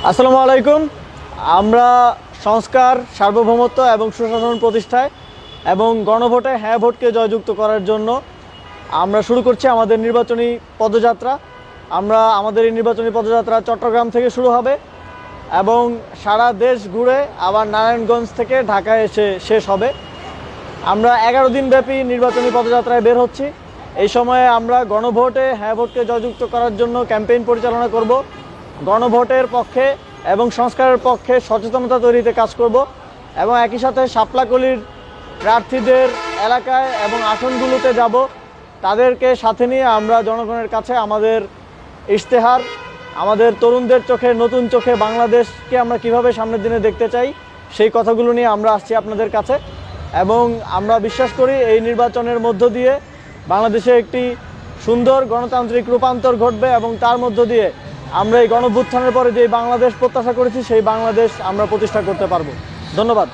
আসসালামু আলাইকুম। আমরা সংস্কার, সার্বভৌমত্ব এবং সুশাসন প্রতিষ্ঠায় এবং গণভোটে হ্যাঁ ভোটকে জয়যুক্ত করার জন্য আমরা শুরু করছি আমাদের নির্বাচনী পদযাত্রা। আমাদের এই নির্বাচনী পদযাত্রা চট্টগ্রাম থেকে শুরু হবে এবং সারা দেশ ঘুরে আবার নারায়ণগঞ্জ থেকে ঢাকায় এসে শেষ হবে। আমরা 11 দিন ব্যাপী নির্বাচনী পদযাত্রায় বের হচ্ছি। এই সময়ে আমরা গণভোটে হ্যাঁ ভোটকে জয়যুক্ত করার জন্য ক্যাম্পেইন পরিচালনা করব, গণভোটের পক্ষে এবং সংস্কারের পক্ষে সচেতনতা তৈরিতে কাজ করব এবং একই সাথে শাপলাকলির প্রার্থীদের এলাকায় এবং আসনগুলোতে যাব। তাদেরকে সাথে নিয়ে আমরা জনগণের কাছে আমাদের ইশতেহার, আমাদের তরুণদের চোখে নতুন চোখে বাংলাদেশকে আমরা কিভাবে সামনের দিনে দেখতে চাই সেই কথাগুলো নিয়ে আমরা আসছি আপনাদের কাছে। এবং আমরা বিশ্বাস করি এই নির্বাচনের মধ্য দিয়ে বাংলাদেশে একটি সুন্দর গণতান্ত্রিক রূপান্তর ঘটবে এবং তার মধ্য দিয়ে আমরা এই গণঅভ্যুত্থানের পরে যে বাংলাদেশ প্রত্যাশা করেছি সেই বাংলাদেশ আমরা প্রতিষ্ঠা করতে পারবো। ধন্যবাদ।